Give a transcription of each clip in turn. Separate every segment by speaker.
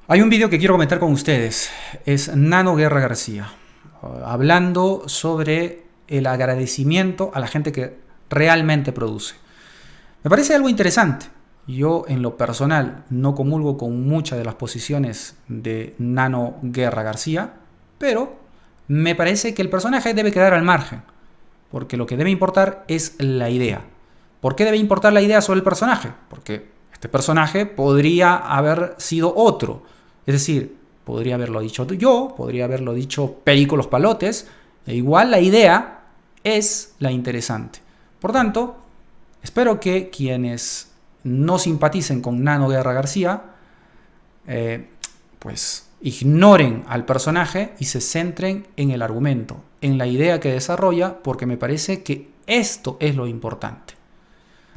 Speaker 1: Hay un vídeo que quiero comentar con ustedes. Es Nano Guerra García, hablando sobre el agradecimiento a la gente que realmente produce. Me parece algo interesante. Yo, en lo personal, no comulgo con muchas de las posiciones de Nano Guerra García, pero me parece que el personaje debe quedar al margen, porque lo que debe importar es la idea. ¿Por qué debe importar la idea sobre el personaje? Porque este personaje podría haber sido otro. Es decir, podría haberlo dicho yo, podría haberlo dicho Perico Los Palotes, e igual la idea es la interesante. Por tanto, espero que quienes no simpaticen con Nano Guerra García, pues ignoren al personaje y se centren en el argumento, en la idea que desarrolla, porque me parece que esto es lo importante.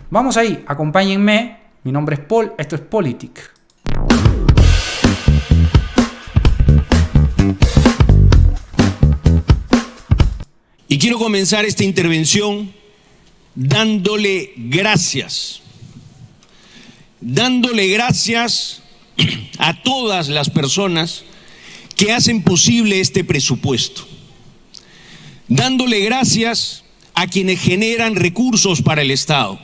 Speaker 1: Vamos ahí, acompáñenme. Mi nombre es Paul, esto es Politic.
Speaker 2: Y quiero comenzar esta intervención dándole gracias a todas las personas que hacen posible este presupuesto, dándole gracias a quienes generan recursos para el Estado,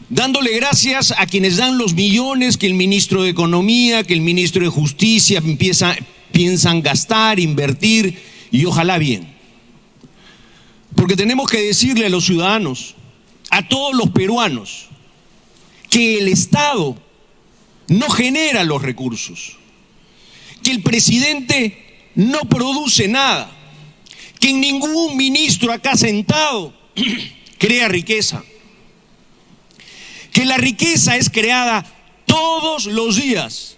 Speaker 2: dándole gracias a quienes dan los millones que el ministro de Economía, que el ministro de Justicia piensan gastar, invertir, y ojalá bien. Porque tenemos que decirle a los ciudadanos, a todos los peruanos, que el Estado no genera los recursos, que el presidente no produce nada, que ningún ministro acá sentado crea riqueza, que la riqueza es creada todos los días,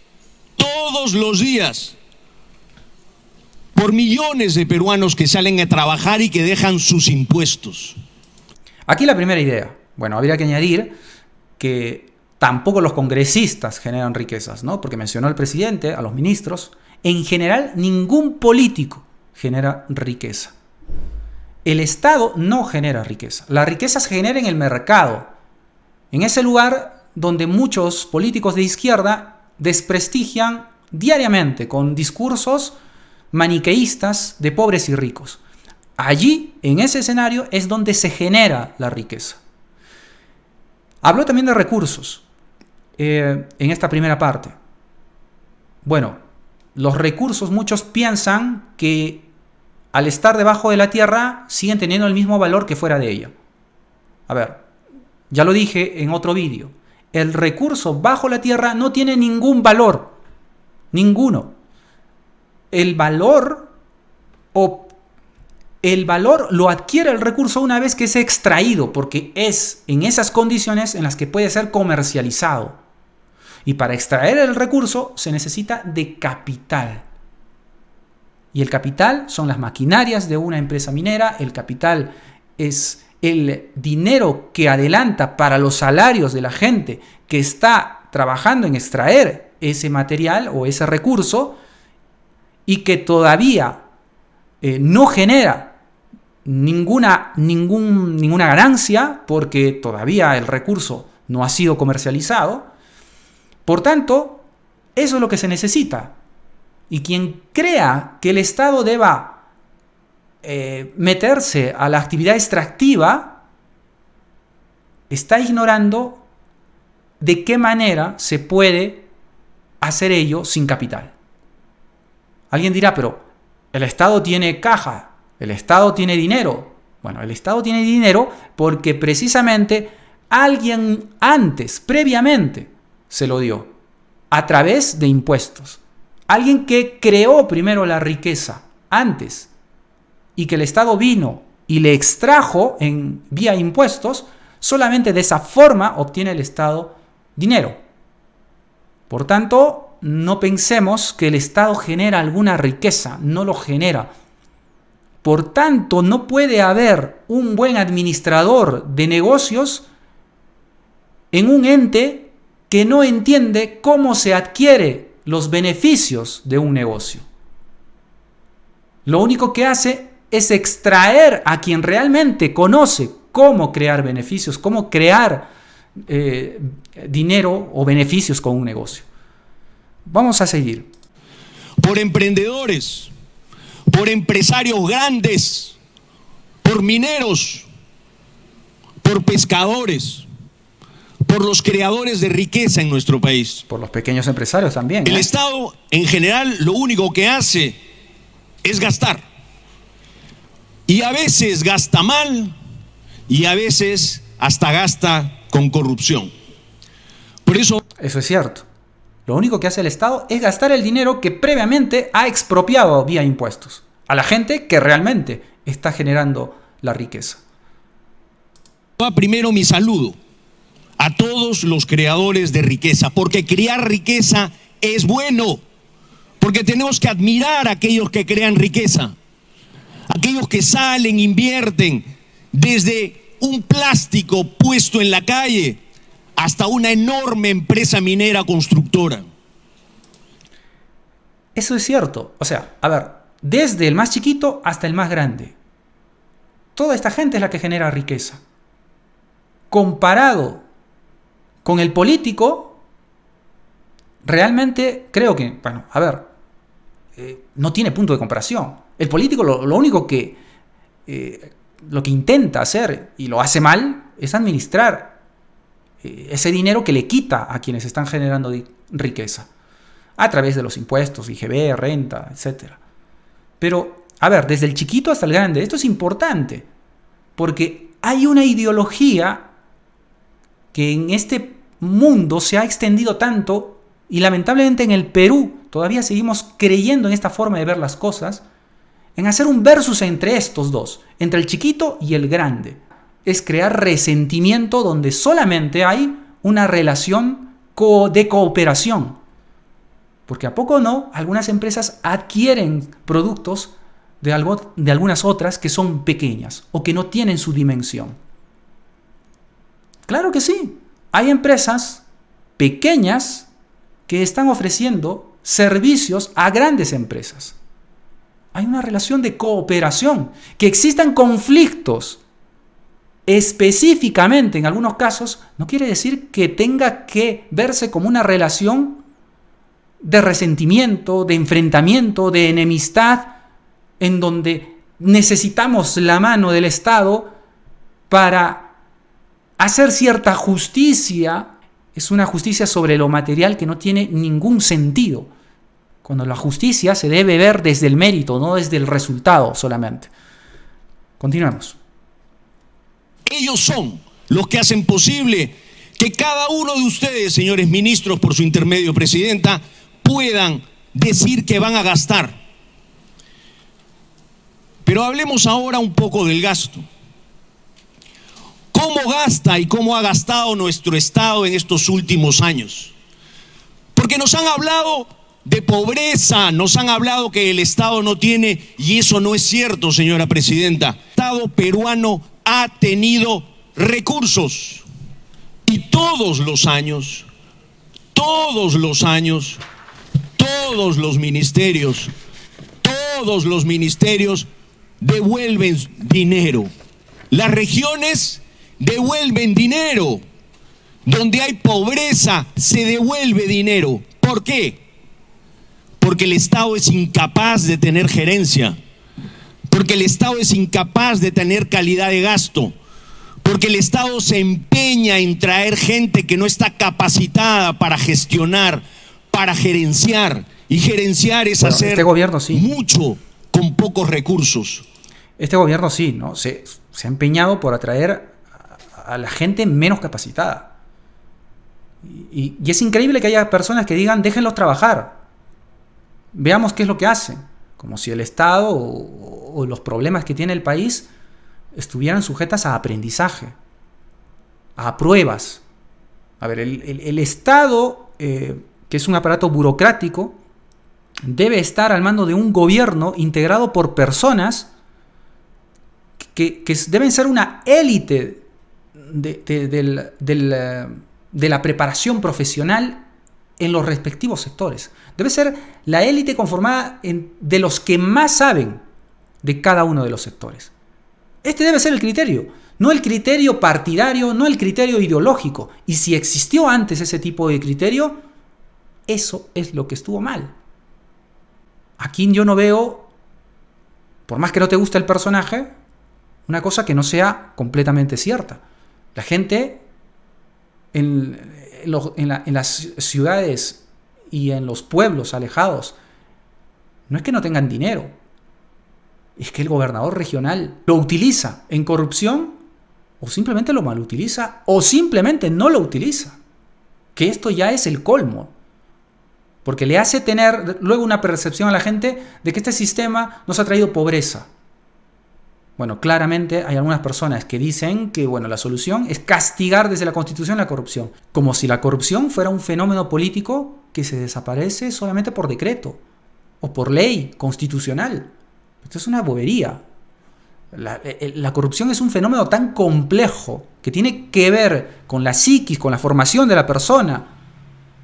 Speaker 2: por millones de peruanos que salen a trabajar y que dejan sus impuestos.
Speaker 1: Aquí la primera idea. Bueno, habría que añadir que tampoco los congresistas generan riquezas, ¿no? Porque mencionó el presidente, a los ministros. En general, ningún político genera riqueza. El Estado no genera riqueza. La riqueza se genera en el mercado. En ese lugar donde muchos políticos de izquierda desprestigian diariamente con discursos maniqueístas de pobres y ricos. Allí, en ese escenario, es donde se genera la riqueza. Habló también de recursos en esta primera parte. Bueno, los recursos, muchos piensan que al estar debajo de la tierra siguen teniendo el mismo valor que fuera de ella. A ver, ya lo dije en otro vídeo. El recurso bajo la tierra no tiene ningún valor. Ninguno. El valor lo adquiere el recurso una vez que es extraído, porque es en esas condiciones en las que puede ser comercializado. Y para extraer el recurso se necesita de capital. Y el capital son las maquinarias de una empresa minera, el capital es el dinero que adelanta para los salarios de la gente que está trabajando en extraer ese material o ese recurso, y que todavía no genera ninguna ganancia porque todavía el recurso no ha sido comercializado. Por tanto, eso es lo que se necesita. Y quien crea que el Estado deba meterse a la actividad extractiva está ignorando de qué manera se puede hacer ello sin capital. Alguien dirá, pero el Estado tiene caja, el Estado tiene dinero. Bueno, el Estado tiene dinero porque precisamente alguien antes, previamente, se lo dio a través de impuestos. Alguien que creó primero la riqueza antes y que el Estado vino y le extrajo vía impuestos, solamente de esa forma obtiene el Estado dinero. Por tanto, no pensemos que el Estado genera alguna riqueza, no lo genera. Por tanto, no puede haber un buen administrador de negocios en un ente que no entiende cómo se adquiere los beneficios de un negocio. Lo único que hace es extraer a quien realmente conoce cómo crear beneficios, cómo crear dinero o beneficios con un negocio. Vamos a seguir.
Speaker 2: Por emprendedores, por empresarios grandes, por mineros, por pescadores, por los creadores de riqueza en nuestro país.
Speaker 1: Por los pequeños empresarios también.
Speaker 2: El Estado, en general, lo único que hace es gastar. Y a veces gasta mal, y a veces hasta gasta con corrupción. Por eso...
Speaker 1: Eso es cierto. Lo único que hace el Estado es gastar el dinero que previamente ha expropiado vía impuestos a la gente que realmente está generando la riqueza.
Speaker 2: Va primero mi saludo a todos los creadores de riqueza, porque crear riqueza es bueno, porque tenemos que admirar a aquellos que crean riqueza, aquellos que salen, invierten desde un plástico puesto en la calle hasta una enorme empresa minera constructora.
Speaker 1: Eso es cierto. O sea, a ver, desde el más chiquito hasta el más grande. Toda esta gente es la que genera riqueza. Comparado con el político, realmente creo que, bueno, a ver, no tiene punto de comparación. El político lo único que lo que intenta hacer, y lo hace mal, es administrar ese dinero que le quita a quienes están generando riqueza a través de los impuestos, IGB, renta, etc. Pero, a ver, desde el chiquito hasta el grande, esto es importante, porque hay una ideología que en este mundo se ha extendido tanto, y lamentablemente en el Perú todavía seguimos creyendo en esta forma de ver las cosas, en hacer un versus entre estos dos, entre el chiquito y el grande. Es crear resentimiento donde solamente hay una relación de cooperación. Porque a poco no, algunas empresas adquieren productos de algunas otras que son pequeñas o que no tienen su dimensión. Claro que sí, hay empresas pequeñas que están ofreciendo servicios a grandes empresas. Hay una relación de cooperación. Que existan conflictos específicamente en algunos casos no quiere decir que tenga que verse como una relación de resentimiento, de enfrentamiento, de enemistad, en donde necesitamos la mano del Estado para hacer cierta justicia. Es una justicia sobre lo material que no tiene ningún sentido, cuando la justicia se debe ver desde el mérito, no desde el resultado solamente. Continuamos.
Speaker 2: Ellos son los que hacen posible que cada uno de ustedes, señores ministros, por su intermedio, presidenta, puedan decir que van a gastar. Pero hablemos ahora un poco del gasto. ¿Cómo gasta y cómo ha gastado nuestro Estado en estos últimos años? Porque nos han hablado de pobreza, nos han hablado que el Estado no tiene, y eso no es cierto, señora presidenta. El Estado peruano ha tenido recursos, y todos los años, todos los ministerios devuelven dinero. Las regiones devuelven dinero. Donde hay pobreza se devuelve dinero. ¿Por qué? Porque el Estado es incapaz de tener gerencia, porque el Estado es incapaz de tener calidad de gasto, porque el Estado se empeña en traer gente que no está capacitada para gestionar, para gerenciar, y gerenciar es hacer
Speaker 1: este gobierno sí,
Speaker 2: mucho con pocos recursos.
Speaker 1: Este gobierno sí, ¿no? Se ha empeñado por atraer a la gente menos capacitada. Y es increíble que haya personas que digan, déjenlos trabajar. Veamos qué es lo que hacen. Como si el Estado o los problemas que tiene el país estuvieran sujetas a aprendizaje, a pruebas. A ver, el Estado, que es un aparato burocrático, debe estar al mando de un gobierno integrado por personas que deben ser una élite de la preparación profesional en los respectivos sectores. Debe ser la élite conformada de los que más saben de cada uno de los sectores. Este debe ser el criterio, no el criterio partidario, no el criterio ideológico. Y si existió antes ese tipo de criterio, Eso es lo que estuvo mal. Aquí yo no veo, por más que no te guste el personaje, una cosa que no sea completamente cierta. La gente en las ciudades y en los pueblos alejados, no es que no tengan dinero, es que el gobernador regional lo utiliza en corrupción, o simplemente lo malutiliza, o simplemente no lo utiliza. Que esto ya es el colmo. Porque le hace tener luego una percepción a la gente de que este sistema nos ha traído pobreza. Bueno, claramente hay algunas personas que dicen que la solución es castigar desde la Constitución la corrupción. Como si la corrupción fuera un fenómeno político que se desaparece solamente por decreto o por ley constitucional. Esto es una bobería. La corrupción es un fenómeno tan complejo que tiene que ver con la psiquis, con la formación de la persona,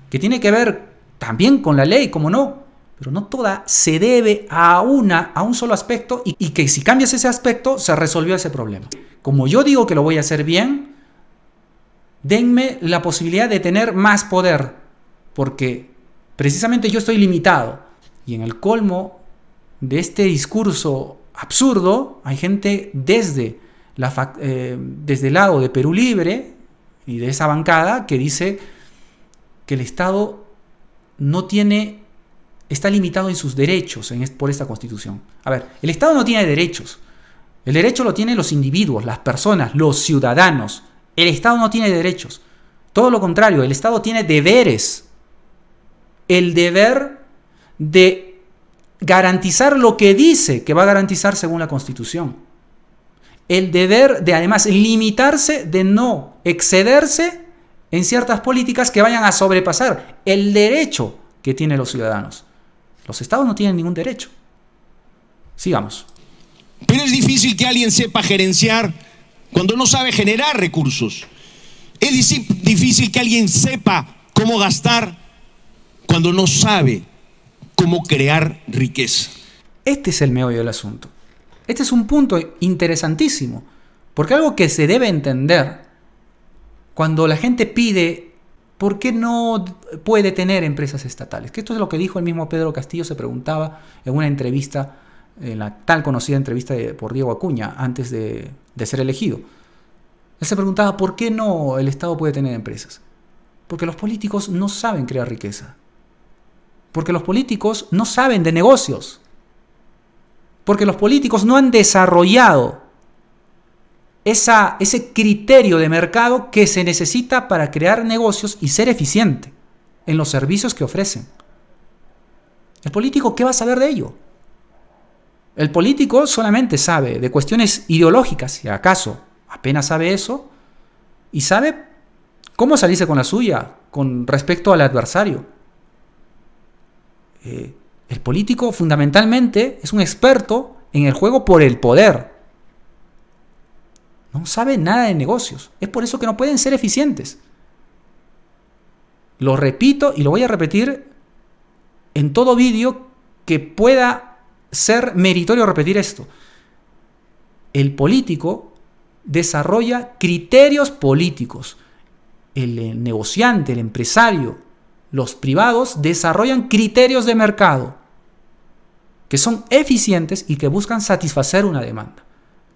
Speaker 1: que tiene que ver también con la ley, como no, pero no toda se debe a un solo aspecto y que si cambias ese aspecto se resolvió ese problema. Como yo digo que lo voy a hacer bien, denme la posibilidad de tener más poder, porque precisamente yo estoy limitado. Y en el colmo de este discurso absurdo, hay gente desde el lado de Perú Libre y de esa bancada que dice que el Estado está limitado en sus derechos por esta Constitución. A ver, el Estado no tiene derechos. El derecho lo tienen los individuos, las personas, los ciudadanos. El Estado no tiene derechos. Todo lo contrario, el Estado tiene deberes. El deber de garantizar lo que dice que va a garantizar según la Constitución. El deber de, además, limitarse, de no excederse en ciertas políticas que vayan a sobrepasar el derecho que tienen los ciudadanos. Los estados no tienen ningún derecho. Sigamos.
Speaker 2: Pero es difícil que alguien sepa gerenciar cuando no sabe generar recursos. Es difícil que alguien sepa cómo gastar cuando no sabe cómo crear riqueza.
Speaker 1: Este es el meollo del asunto. Este es un punto interesantísimo, porque algo que se debe entender cuando la gente pide ¿por qué no puede tener empresas estatales? Que esto es lo que dijo el mismo Pedro Castillo, se preguntaba en una entrevista, en la tal conocida entrevista por Diego Acuña, antes de ser elegido. Él se preguntaba ¿por qué no el Estado puede tener empresas? Porque los políticos no saben crear riqueza. Porque los políticos no saben de negocios. Porque los políticos no han desarrollado ese criterio de mercado que se necesita para crear negocios y ser eficiente en los servicios que ofrecen. ¿El político qué va a saber de ello? El político solamente sabe de cuestiones ideológicas, si acaso apenas sabe eso, y sabe cómo salirse con la suya con respecto al adversario. El político fundamentalmente es un experto en el juego por el poder. No sabe nada de negocios. Es por eso que no pueden ser eficientes. Lo repito y lo voy a repetir en todo vídeo que pueda ser meritorio repetir esto. El político desarrolla criterios políticos. El negociante, el empresario, los privados desarrollan criterios de mercado que son eficientes y que buscan satisfacer una demanda.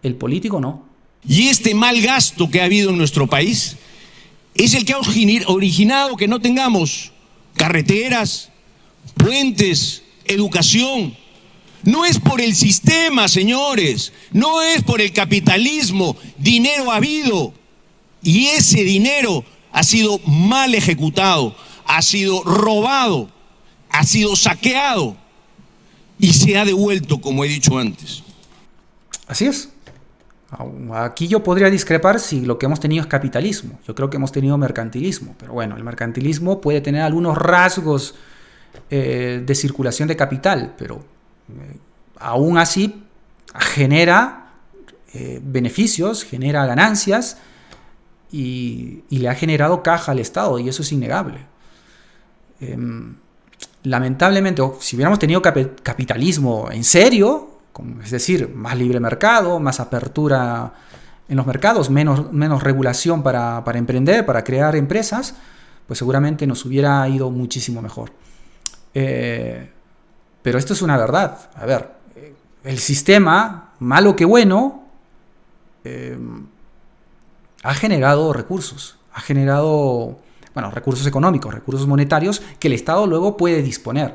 Speaker 1: El político no.
Speaker 2: Y este mal gasto que ha habido en nuestro país es el que ha originado que no tengamos carreteras, puentes, educación. No es por el sistema, señores, no es por el capitalismo. Dinero ha habido y ese dinero ha sido mal ejecutado, ha sido robado, ha sido saqueado y se ha devuelto, como he dicho antes.
Speaker 1: Así es. Aquí yo podría discrepar si lo que hemos tenido es capitalismo. Yo creo que hemos tenido mercantilismo, pero bueno, el mercantilismo puede tener algunos rasgos de circulación de capital, pero aún así genera beneficios, genera ganancias y le ha generado caja al Estado, y eso es innegable. Lamentablemente, si hubiéramos tenido capitalismo en serio, es decir, más libre mercado, más apertura en los mercados, menos regulación para emprender, para crear empresas, pues seguramente nos hubiera ido muchísimo mejor. Pero esto es una verdad. A ver, el sistema, malo que bueno, ha generado recursos. Ha generado, bueno, recursos económicos, recursos monetarios que el Estado luego puede disponer.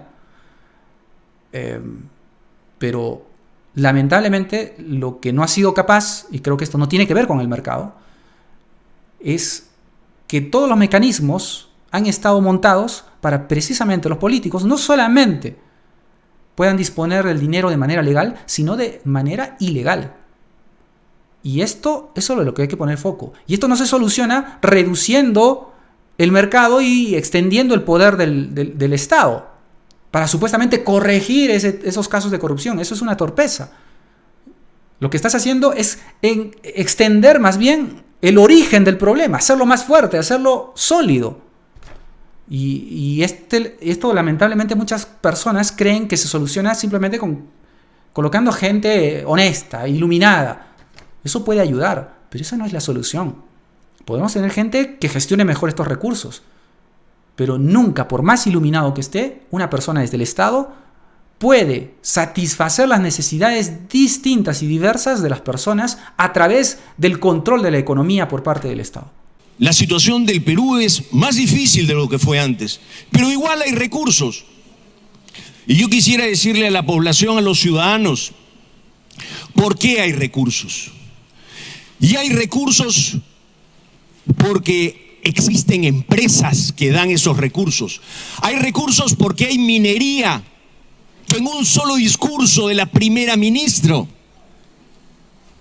Speaker 1: Pero lamentablemente lo que no ha sido capaz, y creo que esto no tiene que ver con el mercado, es que todos los mecanismos han estado montados para precisamente los políticos no solamente puedan disponer del dinero de manera legal, sino de manera ilegal. Y eso es lo que hay que poner foco. Y esto no se soluciona reduciendo el mercado y extendiendo el poder del Estado para supuestamente corregir esos casos de corrupción. Eso es una torpeza. Lo que estás haciendo es extender más bien el origen del problema, hacerlo más fuerte, hacerlo sólido. Y esto lamentablemente muchas personas creen que se soluciona simplemente colocando gente honesta, iluminada. Eso puede ayudar, pero esa no es la solución. Podemos tener gente que gestione mejor estos recursos, pero nunca, por más iluminado que esté, una persona desde el Estado puede satisfacer las necesidades distintas y diversas de las personas a través del control de la economía por parte del Estado.
Speaker 2: La situación del Perú es más difícil de lo que fue antes, pero igual hay recursos. Y yo quisiera decirle a la población, a los ciudadanos, ¿por qué hay recursos? Y hay recursos porque existen empresas que dan esos recursos. Hay recursos porque hay minería, que en un solo discurso de la primera ministra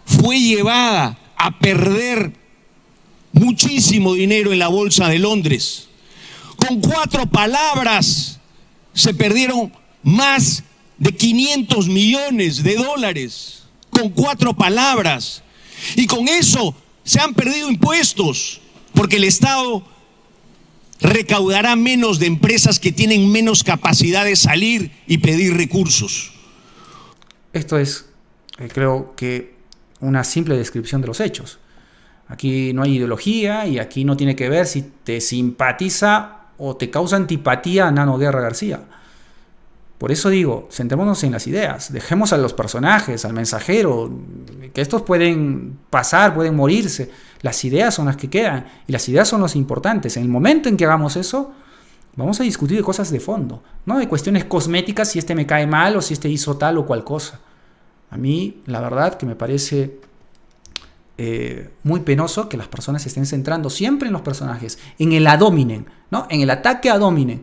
Speaker 2: fue llevada a perder muchísimo dinero en la bolsa de Londres. Con 4 palabras se perdieron más de 500 millones de dólares. Con 4 palabras. Y con eso se han perdido impuestos, porque el Estado recaudará menos de empresas que tienen menos capacidad de salir y pedir recursos.
Speaker 1: Esto es, creo que, una simple descripción de los hechos. Aquí no hay ideología y aquí no tiene que ver si te simpatiza o te causa antipatía a Nano Guerra García. Por eso digo, centrémonos en las ideas, dejemos a los personajes, al mensajero, que estos pueden pasar, pueden morirse. Las ideas son las que quedan y las ideas son las importantes. En el momento en que hagamos eso, vamos a discutir de cosas de fondo, no de cuestiones cosméticas, si este me cae mal o si este hizo tal o cual cosa. A mí, la verdad, que me parece muy penoso que las personas se estén centrando siempre en los personajes, en el ad hominem, ¿no? En el ataque ad hominem,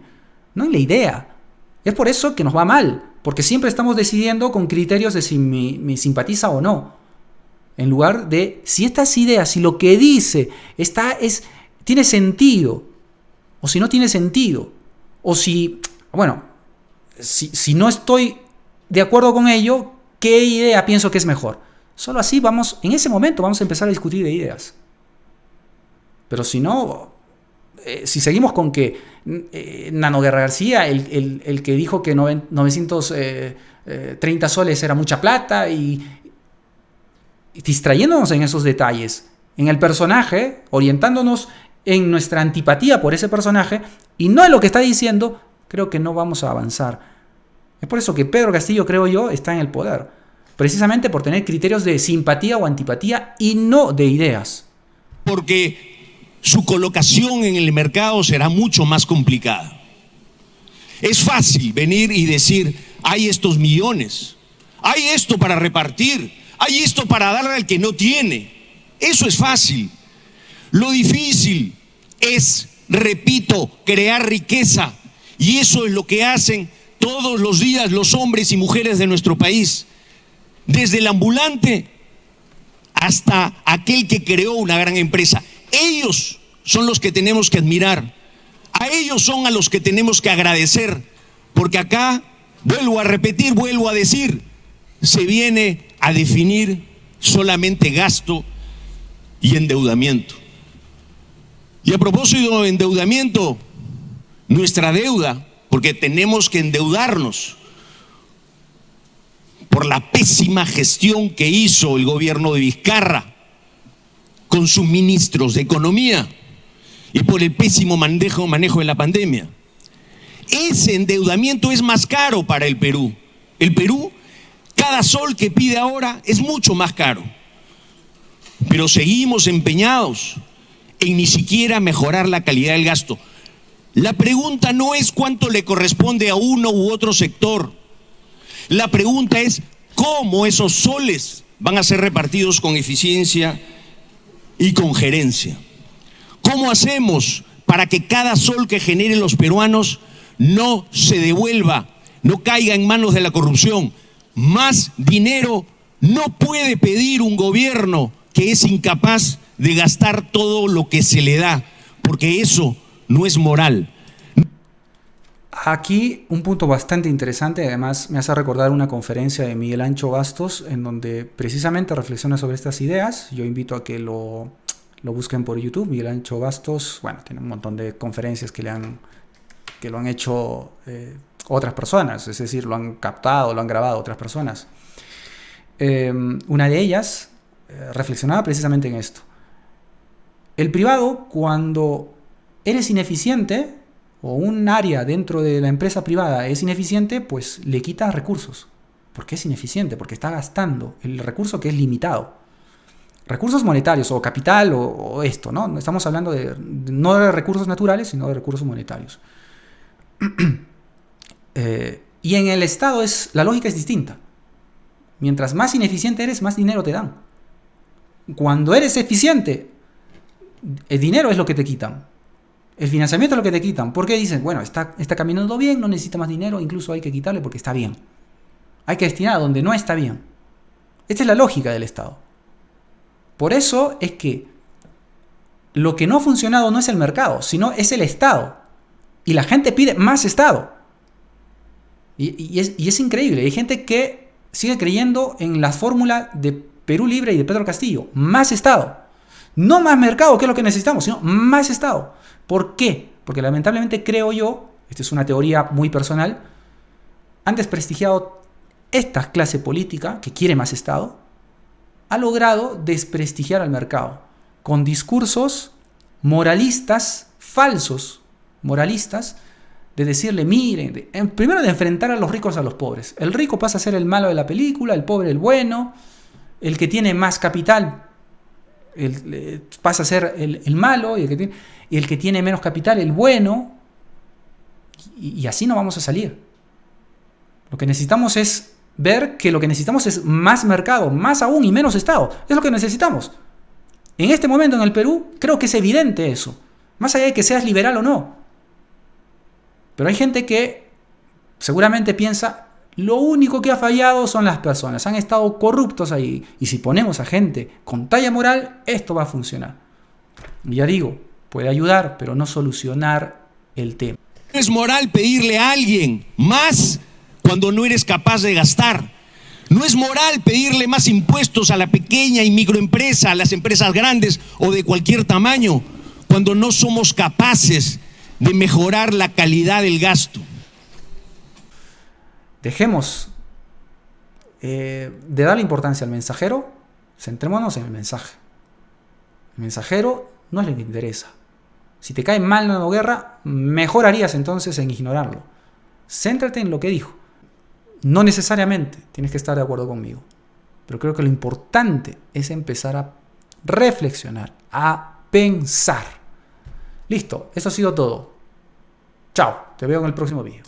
Speaker 1: no en la idea. Es por eso que nos va mal, porque siempre estamos decidiendo con criterios de si me simpatiza o no, en lugar de si estas ideas, si lo que dice tiene sentido, o si no tiene sentido, o si, bueno, si no estoy de acuerdo con ello, ¿qué idea pienso que es mejor? Solo así en ese momento vamos a empezar a discutir de ideas. Pero si no, si seguimos con que Nano Guerra García, el que dijo que 930 soles era mucha plata, y distrayéndonos en esos detalles, en el personaje, orientándonos en nuestra antipatía por ese personaje y no en lo que está diciendo, creo que no vamos a avanzar. Es por eso que Pedro Castillo, creo yo, está en el poder, precisamente por tener criterios de simpatía o antipatía y no de ideas.
Speaker 2: Porque su colocación en el mercado será mucho más complicada. Es fácil venir y decir, hay estos millones, hay esto para repartir, hay esto para darle al que no tiene. Eso es fácil. Lo difícil es, repito, crear riqueza. Y eso es lo que hacen todos los días los hombres y mujeres de nuestro país. Desde el ambulante hasta aquel que creó una gran empresa. Ellos son los que tenemos que admirar. A ellos son a los que tenemos que agradecer. Porque acá, vuelvo a repetir, vuelvo a decir, se viene a definir solamente gasto y endeudamiento. Y a propósito de endeudamiento, nuestra deuda, porque tenemos que endeudarnos por la pésima gestión que hizo el gobierno de Vizcarra con sus ministros de Economía. y por el pésimo manejo de la pandemia. Ese endeudamiento es más caro para el Perú. El Perú, cada sol que pide ahora es mucho más caro. Pero seguimos empeñados en ni siquiera mejorar la calidad del gasto. La pregunta no es cuánto le corresponde a uno u otro sector. La pregunta es cómo esos soles van a ser repartidos con eficiencia y con gerencia. ¿Cómo hacemos para que cada sol que generen los peruanos no se devuelva, no caiga en manos de la corrupción? Más dinero no puede pedir un gobierno que es incapaz de gastar todo lo que se le da, porque eso no es moral.
Speaker 1: Aquí un punto bastante interesante, además me hace recordar una conferencia de Miguel Ancho Bastos en donde precisamente reflexiona sobre estas ideas. Yo invito a que lo busquen por YouTube. Miguel Ancho Bastos, bueno, tiene un montón de conferencias que lo han hecho otras personas, es decir, lo han captado, lo han grabado otras personas. Una de ellas reflexionaba precisamente en esto. El privado, cuando eres ineficiente, o un área dentro de la empresa privada es ineficiente, pues le quita recursos. ¿Por qué es ineficiente? Porque está gastando el recurso que es limitado. Recursos monetarios o capital o esto, ¿no? Estamos hablando no de recursos naturales, sino de recursos monetarios. Y en el Estado la lógica es distinta. Mientras más ineficiente eres, más dinero te dan. Cuando eres eficiente, el dinero es lo que te quitan. El financiamiento es lo que te quitan. ¿Por qué dicen? Bueno, está caminando bien, no necesita más dinero, incluso hay que quitarle porque está bien. Hay que destinar a donde no está bien. Esta es la lógica del Estado. Por eso es que lo que no ha funcionado no es el mercado, sino es el Estado. Y la gente pide más Estado. Y es increíble. Hay gente que sigue creyendo en la fórmula de Perú Libre y de Pedro Castillo. Más Estado. No más mercado, que es lo que necesitamos, sino más Estado. ¿Por qué? Porque lamentablemente creo yo, esta es una teoría muy personal, han desprestigiado esta clase política que quiere más Estado, ha logrado desprestigiar al mercado con discursos moralistas, falsos moralistas, de decirle, miren, primero de enfrentar a los ricos a los pobres. El rico pasa a ser el malo de la película, el pobre el bueno, el que tiene más capital pasa a ser el malo y el que tiene menos capital el bueno, y así no vamos a salir. Lo que necesitamos es ver que lo que necesitamos es más mercado, más aún y menos Estado. Es lo que necesitamos. En este momento en el Perú creo que es evidente eso, más allá de que seas liberal o no. Pero hay gente que seguramente piensa, lo único que ha fallado son las personas, han estado corruptos ahí. Y si ponemos a gente con talla moral, esto va a funcionar. Y ya digo, puede ayudar, pero no solucionar el tema.
Speaker 2: No es moral pedirle a alguien más cuando no eres capaz de gastar. No es moral pedirle más impuestos a la pequeña y microempresa, a las empresas grandes o de cualquier tamaño, cuando no somos capaces de mejorar la calidad del gasto.
Speaker 1: Dejemos de darle importancia al mensajero, centrémonos en el mensaje. El mensajero no es lo que interesa. Si te cae mal la guerra, mejor harías entonces en ignorarlo. Céntrate en lo que dijo. No necesariamente tienes que estar de acuerdo conmigo, pero creo que lo importante es empezar a reflexionar, a pensar. Listo, eso ha sido todo. Chao, te veo en el próximo vídeo.